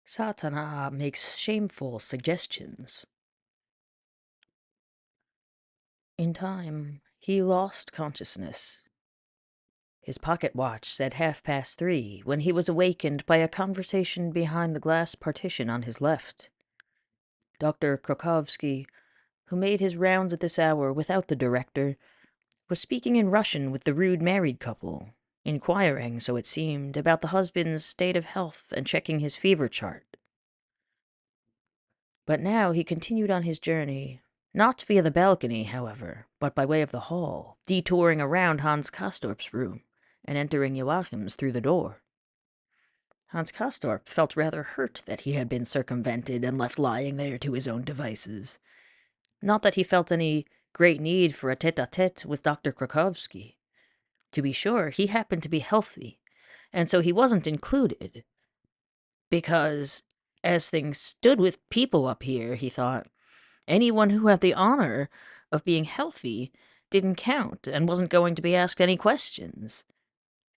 Satana makes shameful suggestions. In time, he lost consciousness. His pocket watch said 3:30 when he was awakened by a conversation behind the glass partition on his left. Dr. Krokovsky, who made his rounds at this hour without the director, was speaking in Russian with the rude married couple, inquiring, so it seemed, about the husband's state of health and checking his fever chart. But now he continued on his journey, not via the balcony, however, but by way of the hall, detouring around Hans Castorp's room and entering Joachim's through the door. Hans Castorp felt rather hurt that he had been circumvented and left lying there to his own devices. Not that he felt any great need for a tete-a-tete with Dr. Krakowski. To be sure, he happened to be healthy, and so he wasn't included. Because, as things stood with people up here, he thought, anyone who had the honor of being healthy didn't count and wasn't going to be asked any questions.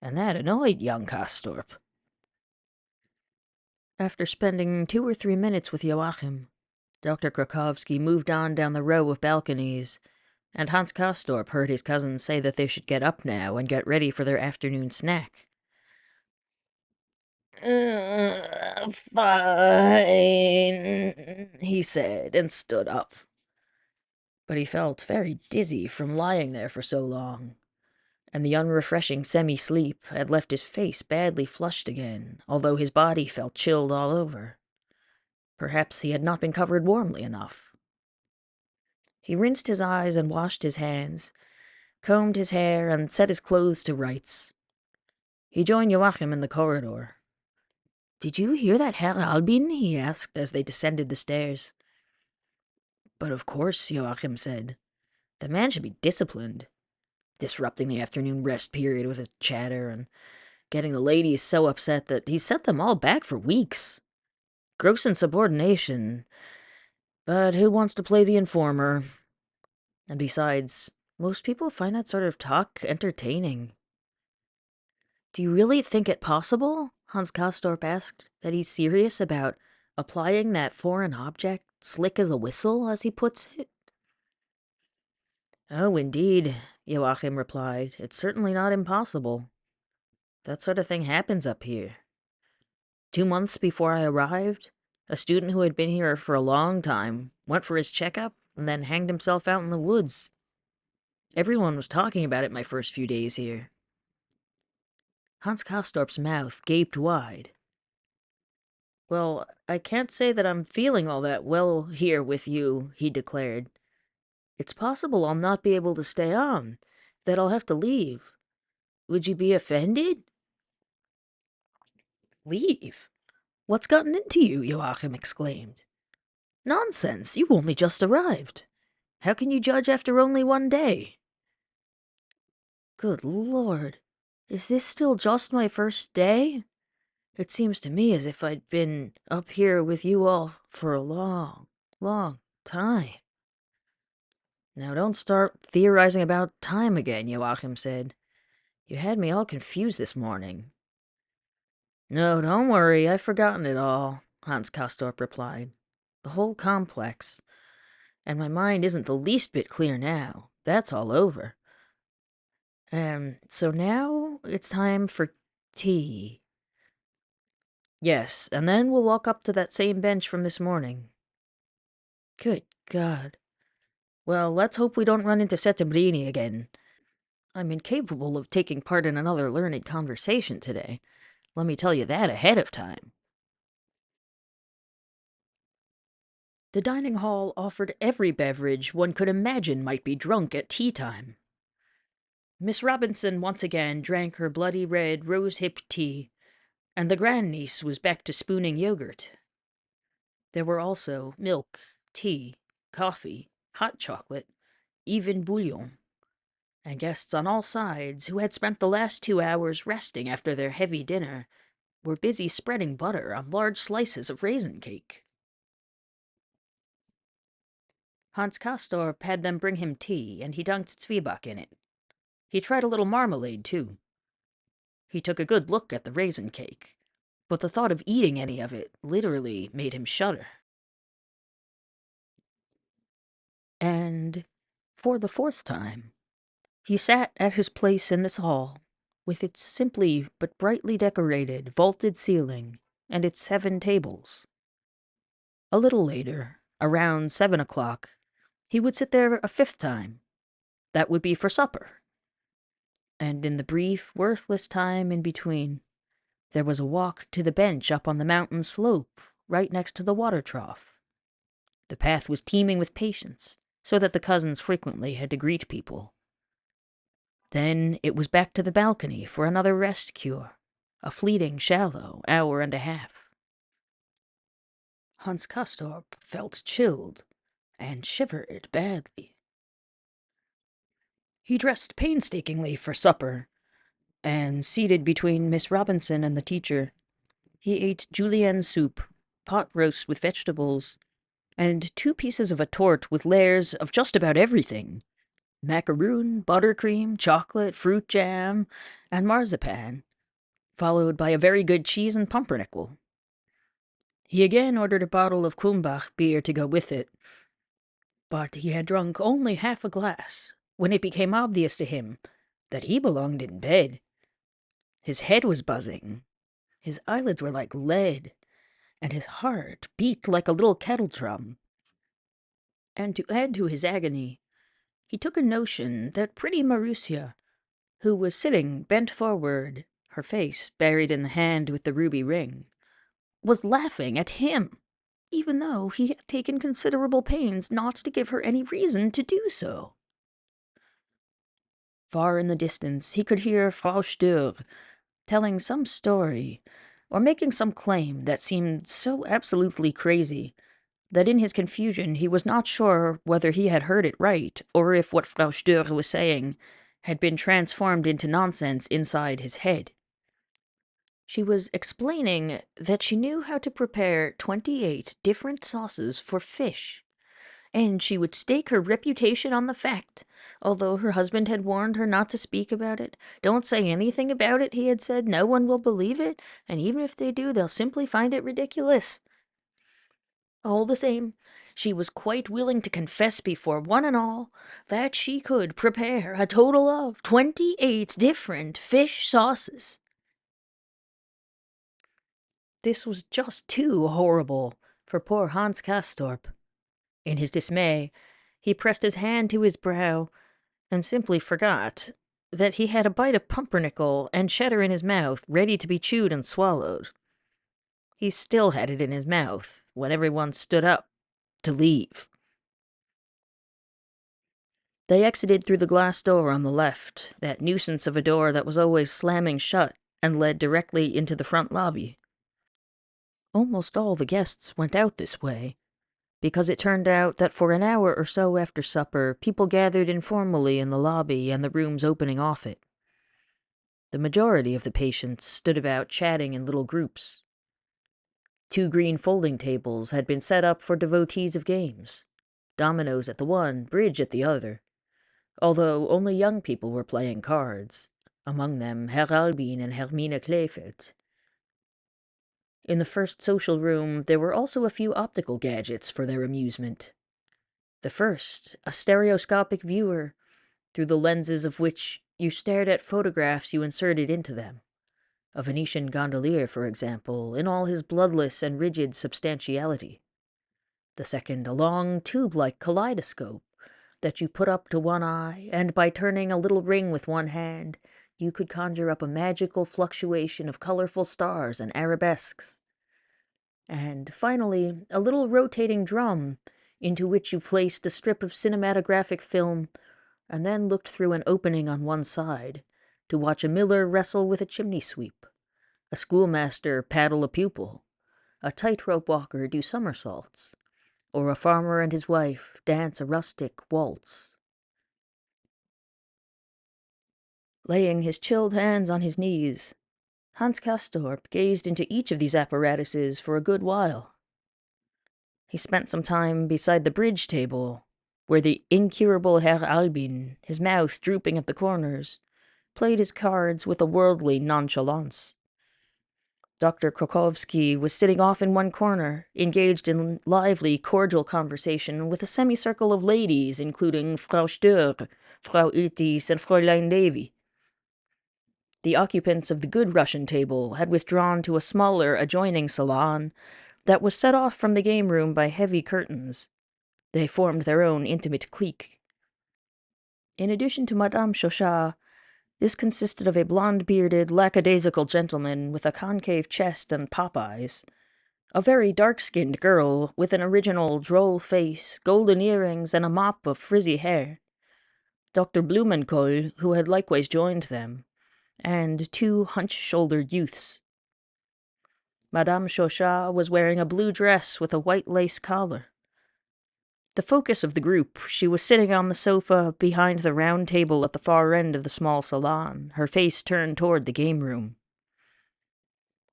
And that annoyed young Castorp. After spending 2 or 3 minutes with Joachim, Dr. Krakowski moved on down the row of balconies, and Hans Castorp heard his cousins say that they should get up now and get ready for their afternoon snack. Fine, he said, and stood up. But he felt very dizzy from lying there for so long, and the unrefreshing semi-sleep had left his face badly flushed again, although his body felt chilled all over. Perhaps he had not been covered warmly enough. He rinsed his eyes and washed his hands, combed his hair, and set his clothes to rights. He joined Joachim in the corridor. "Did you hear that Herr Albin?" he asked as they descended the stairs. "But of course," Joachim said. "The man should be disciplined. Disrupting the afternoon rest period with his chatter and getting the ladies so upset that he sent them all back for weeks. Gross insubordination. But who wants to play the informer? And besides, most people find that sort of talk entertaining." "Do you really think it possible," Hans Castorp asked, "that he's serious about applying that foreign object, slick as a whistle, as he puts it?" "Oh, indeed," Joachim replied. "It's certainly not impossible. That sort of thing happens up here. 2 months before I arrived, a student who had been here for a long time went for his checkup and then hanged himself out in the woods. Everyone was talking about it my first few days here." Hans Castorp's mouth gaped wide. "Well, I can't say that I'm feeling all that well here with you," he declared. "It's possible I'll not be able to stay on, that I'll have to leave. Would you be offended?" "Leave? What's gotten into you?" Joachim exclaimed. "Nonsense, you've only just arrived. How can you judge after only 1 day?" "Good Lord, is this still just my first day? It seems to me as if I'd been up here with you all for a long, long time." "Now don't start theorizing about time again," Joachim said. "You had me all confused this morning." "No, don't worry, I've forgotten it all," Hans Castorp replied. "The whole complex. And my mind isn't the least bit clear now. That's all over. So now it's time for tea." "Yes, and then we'll walk up to that same bench from this morning." "Good God. Well, let's hope we don't run into Settembrini again. I'm incapable of taking part in another learned conversation today. Let me tell you that ahead of time." The dining hall offered every beverage one could imagine might be drunk at tea time. Miss Robinson once again drank her bloody red rose-hip tea, and the grandniece was back to spooning yogurt. There were also milk, tea, coffee, hot chocolate, even bouillon, and guests on all sides who had spent the last 2 hours resting after their heavy dinner were busy spreading butter on large slices of raisin cake. Hans Castorp had them bring him tea, and he dunked Zwieback in it. He tried a little marmalade, too. He took a good look at the raisin cake. but the thought of eating any of it literally made him shudder. And for the fourth time, he sat at his place in this hall, with its simply but brightly decorated vaulted ceiling and its 7 tables. A little later, around 7 o'clock, he would sit there a 5th time. That would be for supper. And in the brief, worthless time in between, there was a walk to the bench up on the mountain slope, right next to the water trough. The path was teeming with patients, so that the cousins frequently had to greet people. Then it was back to the balcony for another rest cure, a fleeting, shallow hour and a half. Hans Castorp felt chilled and shivered badly. He dressed painstakingly for supper, and seated between Miss Robinson and the teacher, he ate julienne soup, pot roast with vegetables, and 2 pieces of a torte with layers of just about everything: macaroon, buttercream, chocolate, fruit jam, and marzipan, followed by a very good cheese and pumpernickel. He again ordered a bottle of Kulmbach beer to go with it, but he had drunk only half a glass when it became obvious to him that he belonged in bed. His head was buzzing, his eyelids were like lead, and his heart beat like a little kettle drum. And to add to his agony, he took a notion that pretty Marussia, who was sitting bent forward, her face buried in the hand with the ruby ring, was laughing at him, even though he had taken considerable pains not to give her any reason to do so. Far in the distance he could hear Frau Sturr telling some story, or making some claim that seemed so absolutely crazy that in his confusion he was not sure whether he had heard it right, or if what Frau Sturr was saying had been transformed into nonsense inside his head. She was explaining that she knew how to prepare 28 different sauces for fish, and she would stake her reputation on the fact, although her husband had warned her not to speak about it. "Don't say anything about it," he had said. "No one will believe it, and even if they do, they'll simply find it ridiculous." All the same, she was quite willing to confess before one and all that she could prepare a total of 28 different fish sauces. This was just too horrible for poor Hans Castorp. In his dismay, he pressed his hand to his brow and simply forgot that he had a bite of pumpernickel and cheddar in his mouth, ready to be chewed and swallowed. He still had it in his mouth when everyone stood up to leave. They exited through the glass door on the left, that nuisance of a door that was always slamming shut and led directly into the front lobby. Almost all the guests went out this way, because it turned out that for an hour or so after supper, people gathered informally in the lobby and the rooms opening off it. The majority of the patients stood about chatting in little groups. 2 green folding tables had been set up for devotees of games, dominoes at the one, bridge at the other, although only young people were playing cards, among them Herr Albin and Hermine Kleefeld. In the first social room there were also a few optical gadgets for their amusement. The first, a stereoscopic viewer, through the lenses of which you stared at photographs you inserted into them. A Venetian gondolier, for example, in all his bloodless and rigid substantiality. The second, a long tube-like kaleidoscope that you put up to one eye, and by turning a little ring with one hand, you could conjure up a magical fluctuation of colorful stars and arabesques. And finally, a little rotating drum into which you placed a strip of cinematographic film and then looked through an opening on one side to watch a miller wrestle with a chimney sweep, a schoolmaster paddle a pupil, a tightrope walker do somersaults, or a farmer and his wife dance a rustic waltz. Laying his chilled hands on his knees, Hans Castorp gazed into each of these apparatuses for a good while. He spent some time beside the bridge table, where the incurable Herr Albin, his mouth drooping at the corners, played his cards with a worldly nonchalance. Dr. Krokovsky was sitting off in one corner, engaged in lively, cordial conversation with a semicircle of ladies, including Frau Stör, Frau Iltis, and Fräulein Davy. The occupants of the good Russian table had withdrawn to a smaller adjoining salon that was set off from the game room by heavy curtains. They formed their own intimate clique. In addition to Madame Chauchat, this consisted of a blonde-bearded, lackadaisical gentleman with a concave chest and pop eyes, a very dark-skinned girl with an original droll face, golden earrings, and a mop of frizzy hair, Dr. Blumenkohl, who had likewise joined them, and two hunch-shouldered youths. Madame Chauchat was wearing a blue dress with a white lace collar. The focus of the group, she was sitting on the sofa behind the round table at the far end of the small salon, her face turned toward the game room.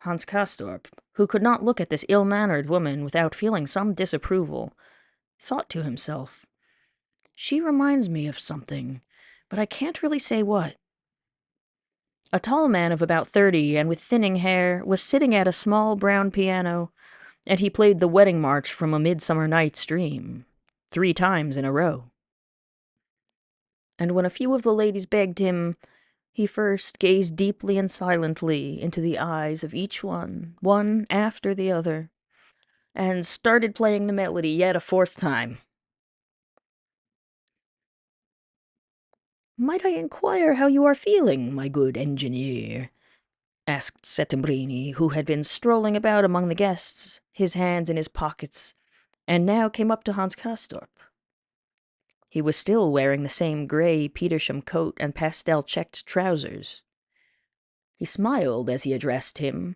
Hans Castorp, who could not look at this ill-mannered woman without feeling some disapproval, thought to himself, "She reminds me of something, but I can't really say what." A tall man of about 30 and with thinning hair was sitting at a small brown piano, and he played the wedding march from A Midsummer Night's Dream 3 times in a row. And when a few of the ladies begged him, he first gazed deeply and silently into the eyes of each one after the other, and started playing the melody yet a 4th time. "Might I inquire how you are feeling, my good engineer?" asked Settembrini, who had been strolling about among the guests, his hands in his pockets, and now came up to Hans Castorp. He was still wearing the same grey Petersham coat and pastel-checked trousers. He smiled as he addressed him,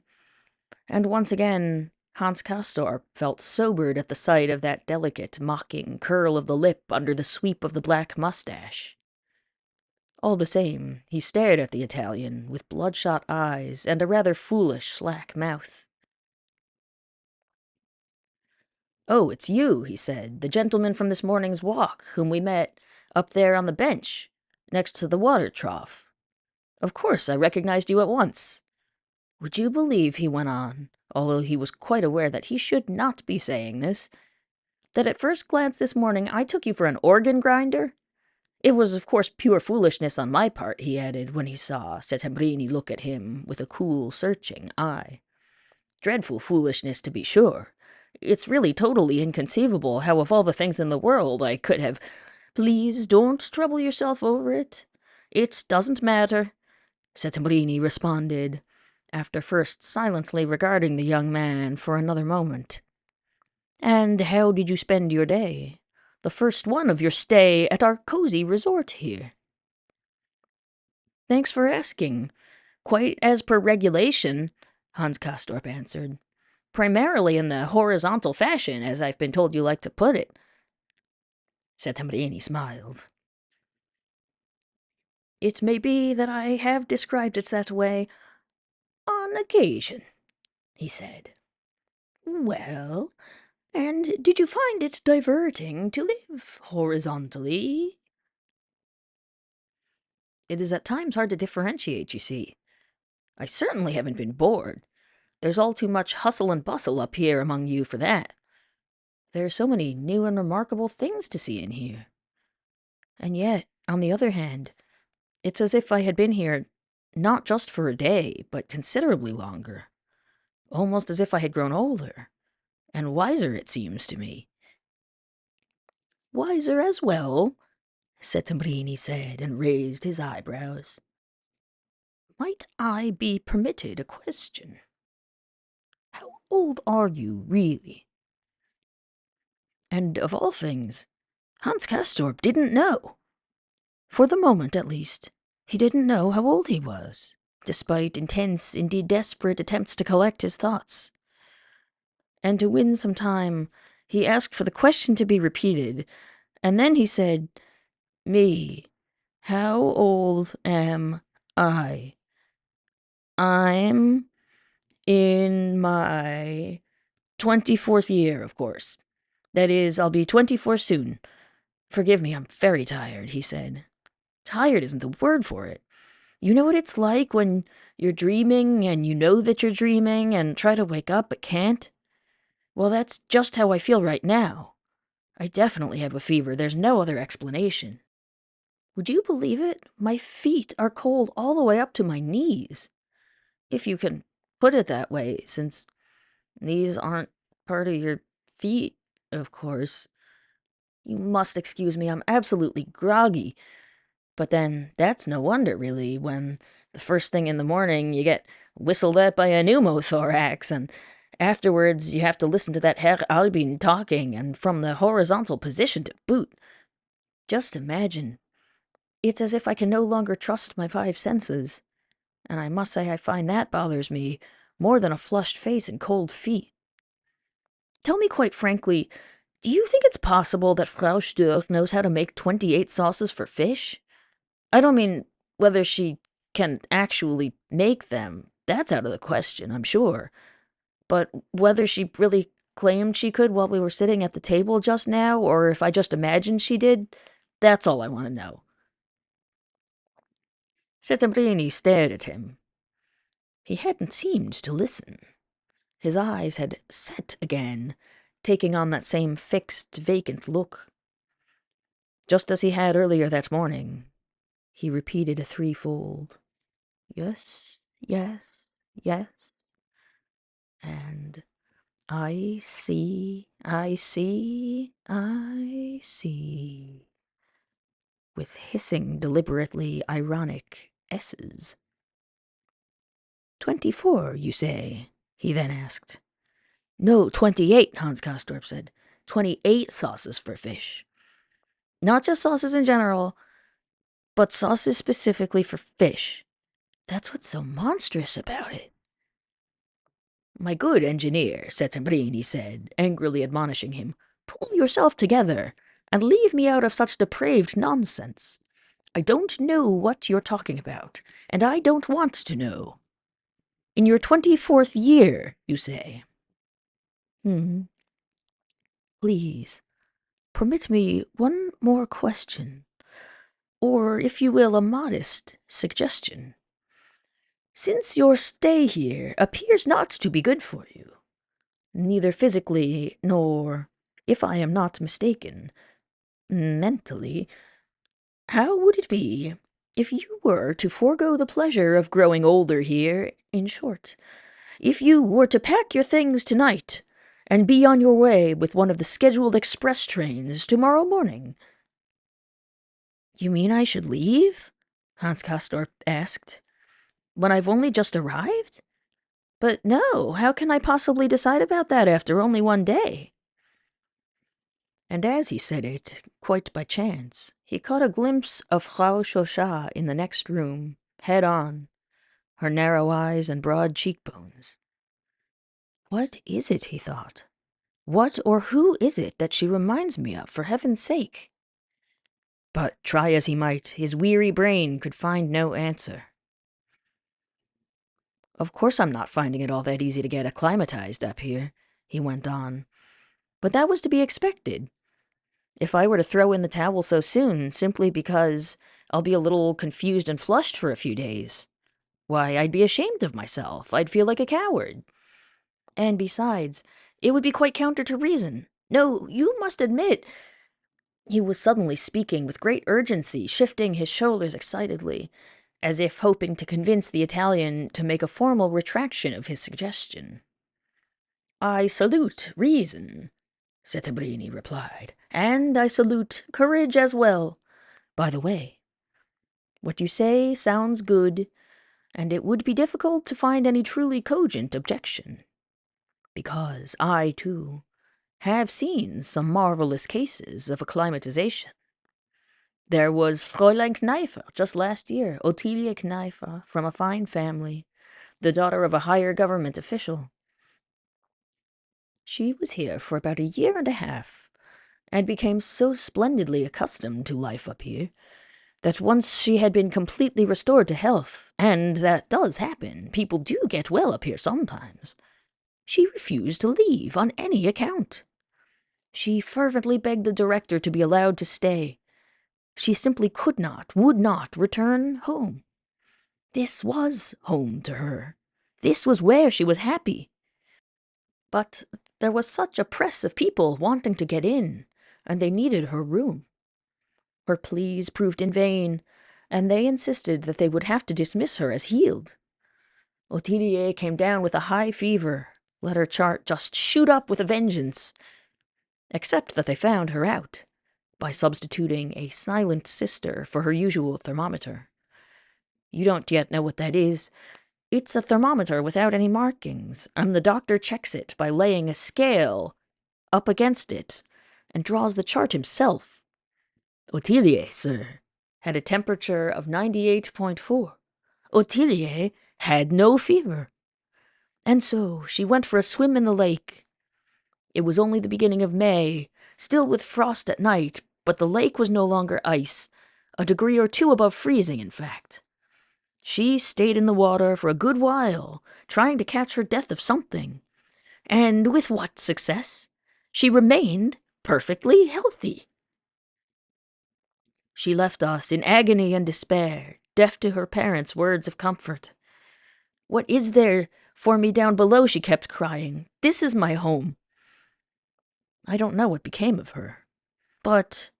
and once again Hans Castorp felt sobered at the sight of that delicate, mocking curl of the lip under the sweep of the black mustache. All the same, he stared at the Italian with bloodshot eyes and a rather foolish, slack mouth. "Oh, it's you," he said, "the gentleman from this morning's walk, whom we met up there on the bench, next to the water trough. Of course, I recognized you at once. Would you believe," he went on, although he was quite aware that he should not be saying this, "that at first glance this morning I took you for an organ grinder? It was, of course, pure foolishness on my part," he added, when he saw Settembrini look at him with a cool, searching eye. "Dreadful foolishness, to be sure. It's really totally inconceivable how of all the things in the world I could have— Please don't trouble yourself over it. It doesn't matter," Settembrini responded, after first silently regarding the young man for another moment. "And how did you spend your day? The first one of your stay at our cozy resort here?" "Thanks for asking. Quite as per regulation," Hans Castorp answered. "Primarily in the horizontal fashion, as I've been told you like to put it." Settembrini smiled. "It may be that I have described it that way on occasion," he said. "Well, and did you find it diverting to live horizontally?" "It is at times hard to differentiate, you see. I certainly haven't been bored. There's all too much hustle and bustle up here among you for that. There are so many new and remarkable things to see in here. And yet, on the other hand, it's as if I had been here not just for a day, but considerably longer. Almost as if I had grown older, and wiser, it seems to me." "Wiser as well?" Settembrini said, and raised his eyebrows. "Might I be permitted a question? How old are you, really?" And of all things, Hans Castorp didn't know. For the moment, at least, he didn't know how old he was, despite intense, indeed desperate attempts to collect his thoughts. And to win some time, he asked for the question to be repeated, and then he said, "Me, how old am I? I'm in my 24th year, of course. That is, I'll be 24 soon. Forgive me, I'm very tired," he said. "Tired isn't the word for it. You know what it's like when you're dreaming and you know that you're dreaming and try to wake up but can't? Well, that's just how I feel right now. I definitely have a fever. There's no other explanation. Would you believe it? My feet are cold all the way up to my knees. If you can put it that way, since these aren't part of your feet, of course. You must excuse me, I'm absolutely groggy. But then, that's no wonder, really, when the first thing in the morning you get whistled at by a pneumothorax, and afterwards you have to listen to that Herr Albin talking, and from the horizontal position to boot. Just imagine. It's as if I can no longer trust my five senses, and I must say I find that bothers me more than a flushed face and cold feet. Tell me quite frankly, do you think it's possible that Frau Sturck knows how to make 28 sauces for fish? I don't mean whether she can actually make them. That's out of the question, I'm sure. But whether she really claimed she could while we were sitting at the table just now, or if I just imagined she did, that's all I want to know. Settembrini stared at him. He hadn't seemed to listen. His eyes had set again, taking on that same fixed, vacant look. Just as he had earlier that morning, he repeated a threefold, yes, yes, yes, and I see, I see, I see, with hissing, deliberately ironic S's. 24, you say? He then asked. No, 28, Hans Castorp said. 28 sauces for fish. Not just sauces in general, but sauces specifically for fish. That's what's so monstrous about it. My good engineer, Settembrini said, angrily admonishing him, pull yourself together, and leave me out of such depraved nonsense. I don't know what you're talking about, and I don't want to know. In your 24th year, you say? Please, permit me one more question, or, if you will, a modest suggestion. Since your stay here appears not to be good for you, neither physically nor, if I am not mistaken, mentally, how would it be if you were to forego the pleasure of growing older here, in short, if you were to pack your things tonight and be on your way with one of the scheduled express trains tomorrow morning? You mean I should leave? Hans Castorp asked. When I've only just arrived? But no, how can I possibly decide about that after only one day? And as he said it, quite by chance, he caught a glimpse of Frau Chauchat in the next room, head on, her narrow eyes and broad cheekbones. What is it, he thought? What or who is it that she reminds me of, for heaven's sake? But try as he might, his weary brain could find no answer. Of course I'm not finding it all that easy to get acclimatized up here, he went on. But that was to be expected. If I were to throw in the towel so soon, simply because I'll be a little confused and flushed for a few days, why, I'd be ashamed of myself. I'd feel like a coward. And besides, it would be quite counter to reason. No, you must admit. He was suddenly speaking with great urgency, shifting his shoulders excitedly, as if hoping to convince the Italian to make a formal retraction of his suggestion. I salute reason, Settembrini replied, and I salute courage as well. By the way, what you say sounds good, and it would be difficult to find any truly cogent objection, because I, too, have seen some marvelous cases of acclimatization. There was Fräulein Kneifer just last year, Ottilia Kneifer, from a fine family, the daughter of a higher government official. She was here for about a year and a half, and became so splendidly accustomed to life up here, that once she had been completely restored to health, and that does happen, people do get well up here sometimes, she refused to leave on any account. She fervently begged the director to be allowed to stay. She simply could not, would not return home. This was home to her. This was where she was happy. But there was such a press of people wanting to get in, and they needed her room. Her pleas proved in vain, and they insisted that they would have to dismiss her as healed. Ottilie came down with a high fever, let her chart just shoot up with a vengeance, except that they found her out by substituting a silent sister for her usual thermometer. You don't yet know what that is. It's a thermometer without any markings, and the doctor checks it by laying a scale up against it and draws the chart himself. Ottilie, sir, had a temperature of 98.4. Ottilie had no fever. And so she went for a swim in the lake. It was only the beginning of May, still with frost at night, but the lake was no longer ice, a degree or two above freezing, in fact. She stayed in the water for a good while, trying to catch her death of something. And with what success? She remained perfectly healthy. She left us in agony and despair, deaf to her parents' words of comfort. What is there for me down below, she kept crying. This is my home. I don't know what became of her. But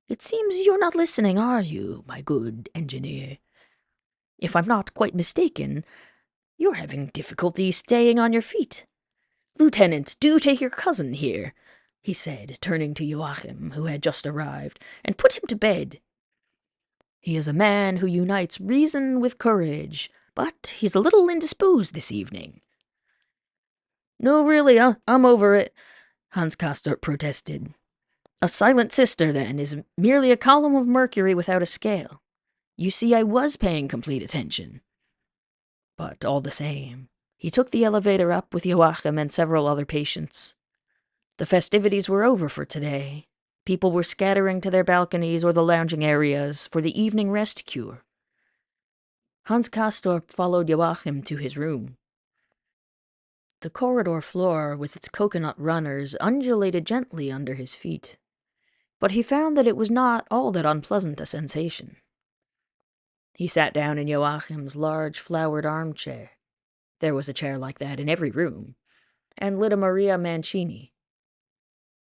it seems you're not listening, are you, my good engineer? If I'm not quite mistaken, you're having difficulty staying on your feet. Lieutenant, do take your cousin here, he said, turning to Joachim, who had just arrived, and put him to bed. He is a man who unites reason with courage, but he's a little indisposed this evening. No, really, I'm over it, Hans Castorp protested. A silent sister, then, is merely a column of mercury without a scale. You see, I was paying complete attention. But all the same, he took the elevator up with Joachim and several other patients. The festivities were over for today. People were scattering to their balconies or the lounging areas for the evening rest cure. Hans Castorp followed Joachim to his room. The corridor floor with its coconut runners undulated gently under his feet, but he found that it was not all that unpleasant a sensation. He sat down in Joachim's large flowered armchair. There was a chair like that in every room, and lit a Maria Mancini.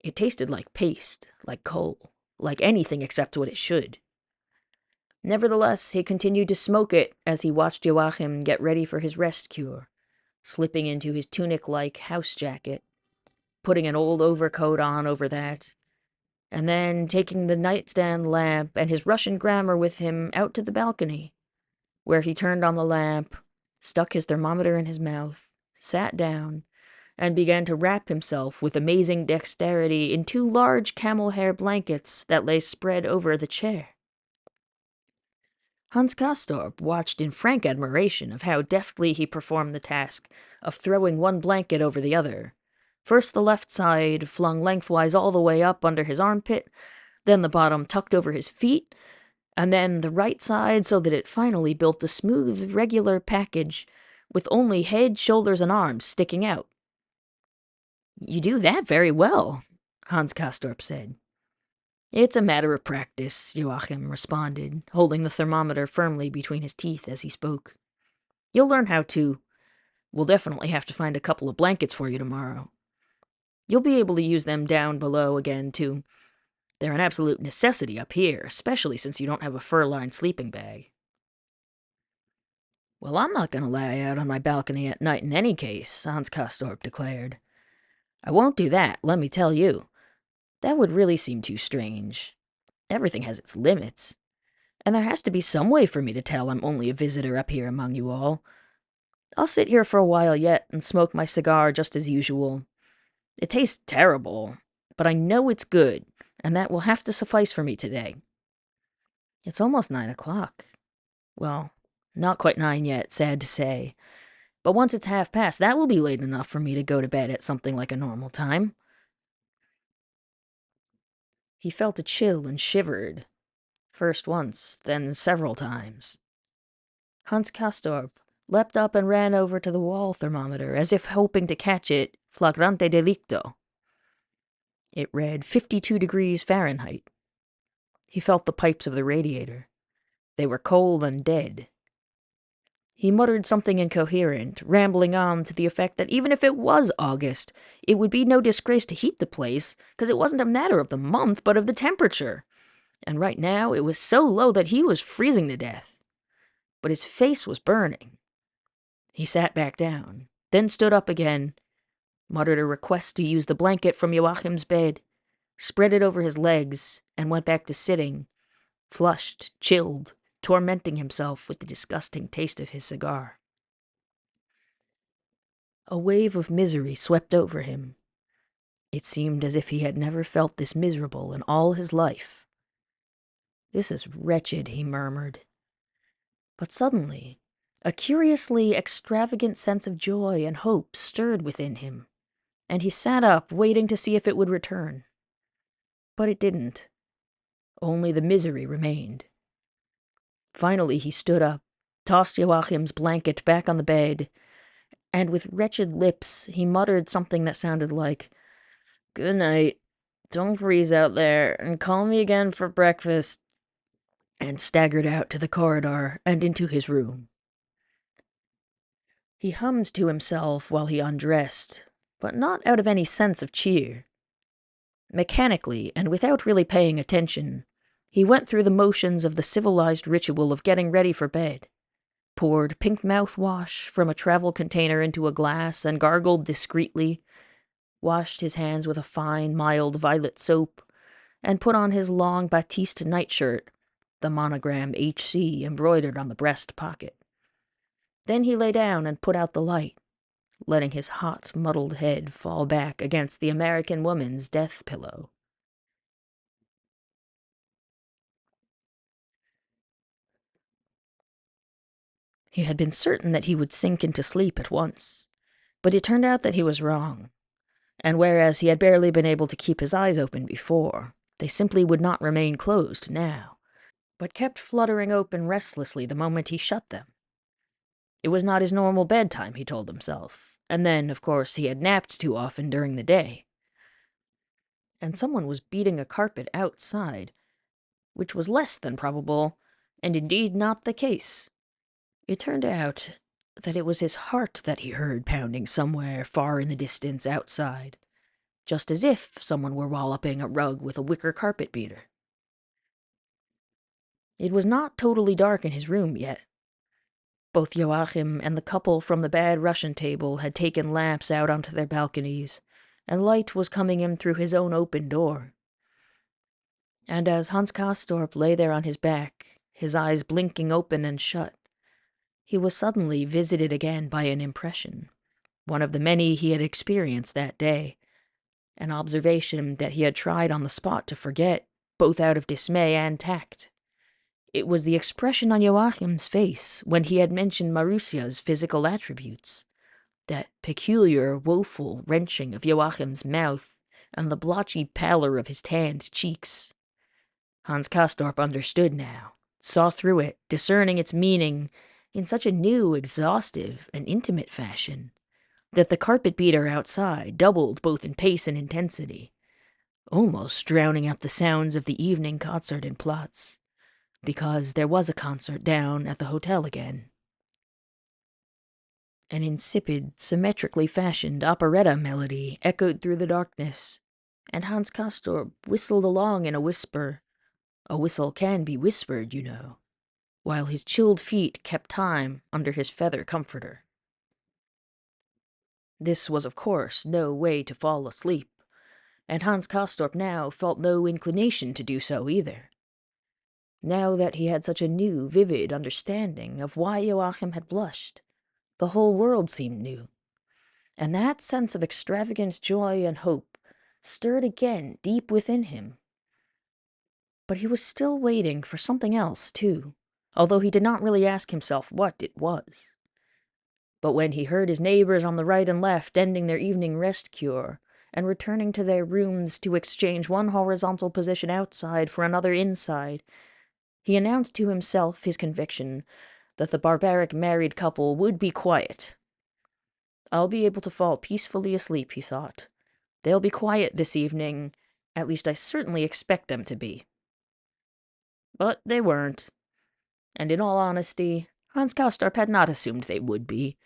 It tasted like paste, like coal, like anything except what it should. Nevertheless, he continued to smoke it as he watched Joachim get ready for his rest cure, slipping into his tunic-like house jacket, putting an old overcoat on over that, and then taking the nightstand lamp and his Russian grammar with him out to the balcony, where he turned on the lamp, stuck his thermometer in his mouth, sat down, and began to wrap himself with amazing dexterity in two large camel-hair blankets that lay spread over the chair. Hans Castorp watched in frank admiration of how deftly he performed the task of throwing one blanket over the other. First the left side, flung lengthwise all the way up under his armpit, then the bottom tucked over his feet, and then the right side so that it finally built a smooth, regular package with only head, shoulders, and arms sticking out. You do that very well, Hans Castorp said. It's a matter of practice, Joachim responded, holding the thermometer firmly between his teeth as he spoke. You'll learn how to. We'll definitely have to find a couple of blankets for you tomorrow. You'll be able to use them down below again, too. They're an absolute necessity up here, especially since you don't have a fur-lined sleeping bag. Well, I'm not going to lie out on my balcony at night in any case, Hans Castorp declared. I won't do that, let me tell you. That would really seem too strange. Everything has its limits. And there has to be some way for me to tell I'm only a visitor up here among you all. I'll sit here for a while yet and smoke my cigar just as usual. It tastes terrible, but I know it's good, and that will have to suffice for me today. It's almost 9 o'clock. Well, not quite 9 yet, sad to say. But once it's 1:30, that will be late enough for me to go to bed at something like a normal time. He felt a chill and shivered. First once, then several times. Hans Castorp leapt up and ran over to the wall thermometer, as if hoping to catch it flagrante delicto. It read 52 degrees Fahrenheit. He felt the pipes of the radiator. They were cold and dead. He muttered something incoherent, rambling on to the effect that even if it was August, it would be no disgrace to heat the place, because it wasn't a matter of the month, but of the temperature. And right now it was so low that he was freezing to death. But his face was burning. He sat back down, then stood up again, muttered a request to use the blanket from Joachim's bed, spread it over his legs, and went back to sitting, flushed, chilled, tormenting himself with the disgusting taste of his cigar. A wave of misery swept over him. It seemed as if he had never felt this miserable in all his life. "This is wretched," he murmured. But suddenly, a curiously extravagant sense of joy and hope stirred within him, and he sat up, waiting to see if it would return. But it didn't. Only the misery remained. Finally he stood up, tossed Joachim's blanket back on the bed, and with wretched lips he muttered something that sounded like, "Good night. Don't freeze out there, and call me again for breakfast," and staggered out to the corridor and into his room. He hummed to himself while he undressed, but not out of any sense of cheer. Mechanically, and without really paying attention, he went through the motions of the civilized ritual of getting ready for bed, poured pink mouthwash from a travel container into a glass and gargled discreetly, washed his hands with a fine, mild violet soap, and put on his long batiste nightshirt, the monogram HC embroidered on the breast pocket. Then he lay down and put out the light, letting his hot, muddled head fall back against the American woman's death pillow. He had been certain that he would sink into sleep at once, but it turned out that he was wrong, and whereas he had barely been able to keep his eyes open before, they simply would not remain closed now, but kept fluttering open restlessly the moment he shut them. It was not his normal bedtime, he told himself, and then, of course, he had napped too often during the day. And someone was beating a carpet outside, which was less than probable, and indeed not the case. It turned out that it was his heart that he heard pounding somewhere far in the distance outside, just as if someone were walloping a rug with a wicker carpet beater. It was not totally dark in his room yet. Both Joachim and the couple from the bad Russian table had taken lamps out onto their balconies, and light was coming in through his own open door. And as Hans Castorp lay there on his back, his eyes blinking open and shut, he was suddenly visited again by an impression, one of the many he had experienced that day, an observation that he had tried on the spot to forget, both out of dismay and tact. It was the expression on Joachim's face when he had mentioned Marusia's physical attributes, that peculiar, woeful wrenching of Joachim's mouth, and the blotchy pallor of his tanned cheeks. Hans Castorp understood now, saw through it, discerning its meaning in such a new, exhaustive, and intimate fashion, that the carpet beater outside doubled both in pace and intensity, almost drowning out the sounds of the evening concert in Platz, because there was a concert down at the hotel again. An insipid, symmetrically fashioned operetta melody echoed through the darkness, and Hans Castorp whistled along in a whisper. A whistle can be whispered, you know, while his chilled feet kept time under his feather comforter. This was, of course, no way to fall asleep, and Hans Castorp now felt no inclination to do so either. Now that he had such a new, vivid understanding of why Joachim had blushed, the whole world seemed new, and that sense of extravagant joy and hope stirred again deep within him. But he was still waiting for something else, too, although he did not really ask himself what it was. But when he heard his neighbors on the right and left ending their evening rest cure, and returning to their rooms to exchange one horizontal position outside for another inside, he announced to himself his conviction that the barbaric married couple would be quiet. "I'll be able to fall peacefully asleep," he thought. "They'll be quiet this evening, at least I certainly expect them to be." But they weren't, and in all honesty, Hans Castorp had not assumed they would be.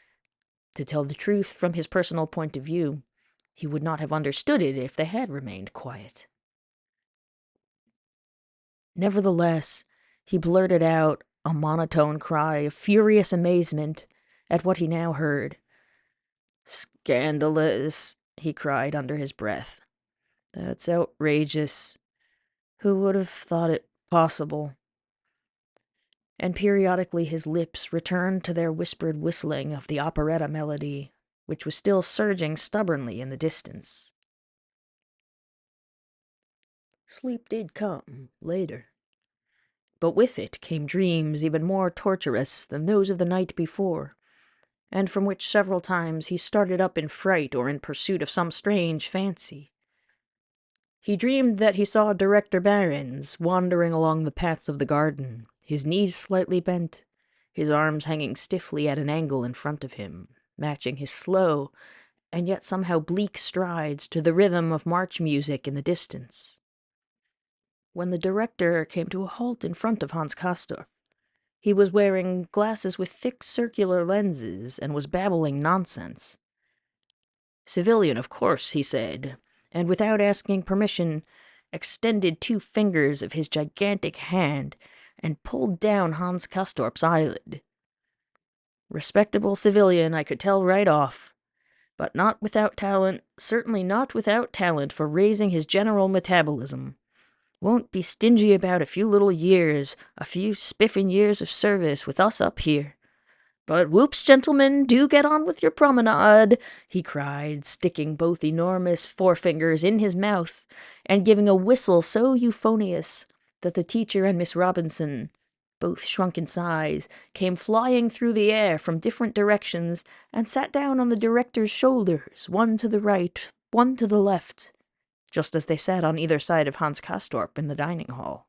To tell the truth, from his personal point of view, he would not have understood it if they had remained quiet. Nevertheless, he blurted out a monotone cry of furious amazement at what he now heard. "Scandalous," he cried under his breath. "That's outrageous. Who would have thought it possible?" And periodically his lips returned to their whispered whistling of the operetta melody, which was still surging stubbornly in the distance. Sleep did come later, but with it came dreams even more torturous than those of the night before, and from which several times he started up in fright or in pursuit of some strange fancy. He dreamed that he saw Director Behrens wandering along the paths of the garden, his knees slightly bent, his arms hanging stiffly at an angle in front of him, matching his slow and yet somehow bleak strides to the rhythm of march music in the distance. When the director came to a halt in front of Hans Castorp, he was wearing glasses with thick circular lenses and was babbling nonsense. "Civilian, of course," he said, and without asking permission, extended 2 fingers of his gigantic hand and pulled down Hans Castorp's eyelid. Respectable civilian, I could tell right off, but not without talent, certainly not without talent for raising his general metabolism. Won't be stingy about a few little years, a few spiffing years of service with us up here. But whoops, gentlemen, do get on with your promenade," he cried, sticking both enormous forefingers in his mouth and giving a whistle so euphonious that the teacher and Miss Robinson, both shrunk in size, came flying through the air from different directions and sat down on the director's shoulders, one to the right, one to the left, just as they sat on either side of Hans Castorp in the dining hall.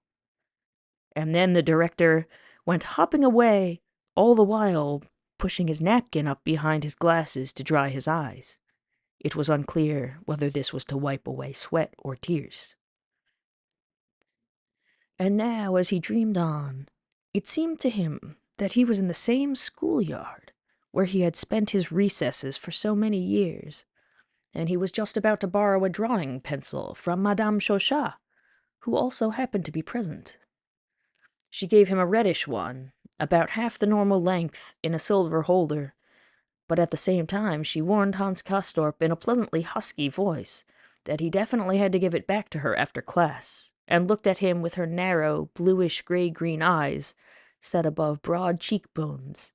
And then the director went hopping away, all the while pushing his napkin up behind his glasses to dry his eyes. It was unclear whether this was to wipe away sweat or tears. And now, as he dreamed on, it seemed to him that he was in the same schoolyard where he had spent his recesses for so many years, and he was just about to borrow a drawing pencil from Madame Chauchat, who also happened to be present. She gave him a reddish one, about half the normal length, in a silver holder, but at the same time she warned Hans Castorp in a pleasantly husky voice that he definitely had to give it back to her after class, and looked at him with her narrow, bluish-gray-green eyes set above broad cheekbones,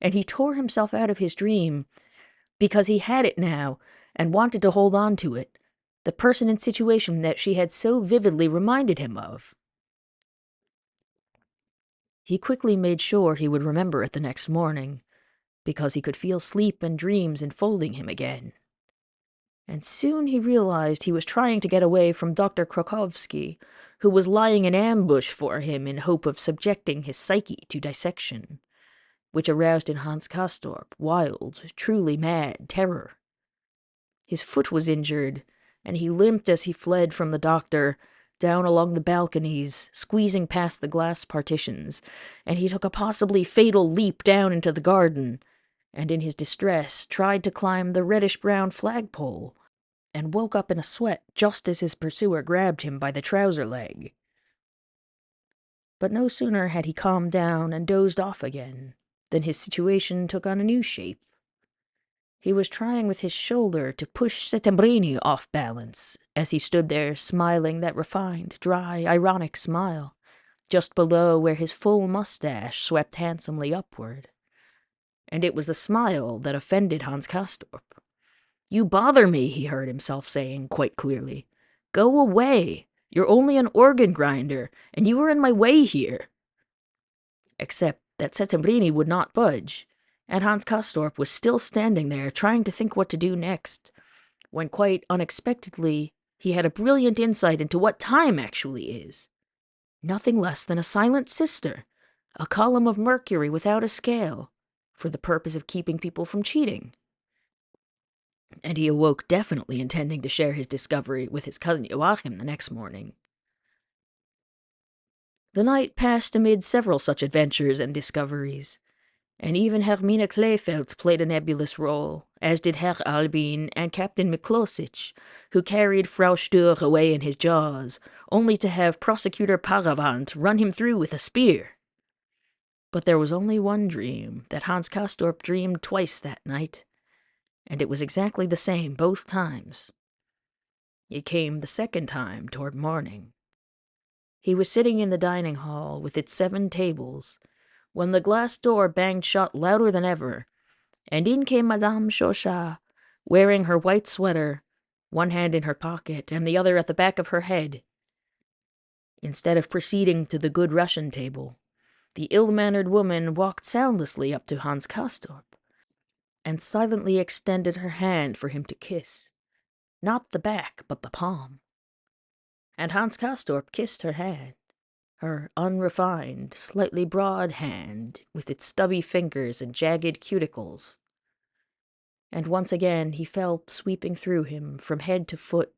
and he tore himself out of his dream because he had it now and wanted to hold on to it, the person and situation that she had so vividly reminded him of. He quickly made sure he would remember it the next morning, because he could feel sleep and dreams enfolding him again. And soon he realized he was trying to get away from Dr. Krokowski, who was lying in ambush for him in hope of subjecting his psyche to dissection, which aroused in Hans Castorp wild, truly mad terror. His foot was injured, and he limped as he fled from the doctor, down along the balconies, squeezing past the glass partitions, and he took a possibly fatal leap down into the garden, and in his distress tried to climb the reddish-brown flagpole, and woke up in a sweat just as his pursuer grabbed him by the trouser leg. But no sooner had he calmed down and dozed off again than his situation took on a new shape. He was trying with his shoulder to push Settembrini off balance as he stood there smiling that refined, dry, ironic smile, just below where his full mustache swept handsomely upward. And it was the smile that offended Hans Castorp. "You bother me," he heard himself saying quite clearly. "Go away. You're only an organ grinder, and you are in my way here." Except that Settembrini would not budge, and Hans Castorp was still standing there trying to think what to do next, when quite unexpectedly he had a brilliant insight into what time actually is. Nothing less than a silent sister, a column of mercury without a scale, for the purpose of keeping people from cheating. And he awoke definitely intending to share his discovery with his cousin Joachim the next morning. The night passed amid several such adventures and discoveries, And even Hermine Kleefeld played a nebulous role, as did Herr Albin and Captain Miklosic, who carried Frau Stur away in his jaws, only to have Prosecutor Paravant run him through with a spear. But there was only one dream that Hans Castorp dreamed twice that night, and it was exactly the same both times. It came the second time toward morning. He was sitting in the dining hall with its 7 tables, when the glass door banged shut louder than ever, and in came Madame Chauchat, wearing her white sweater, one hand in her pocket and the other at the back of her head. Instead of proceeding to the good Russian table, the ill-mannered woman walked soundlessly up to Hans Castorp, and silently extended her hand for him to kiss, not the back, but the palm. And Hans Castorp kissed her hand, her unrefined, slightly broad hand, with its stubby fingers and jagged cuticles. And once again he felt sweeping through him, from head to foot,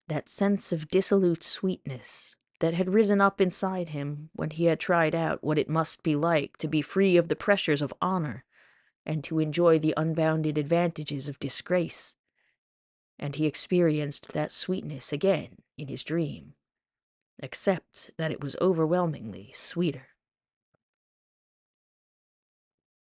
that sense of dissolute sweetness that had risen up inside him when he had tried out what it must be like to be free of the pressures of honor and to enjoy the unbounded advantages of disgrace. And he experienced that sweetness again in his dream, except that it was overwhelmingly sweeter.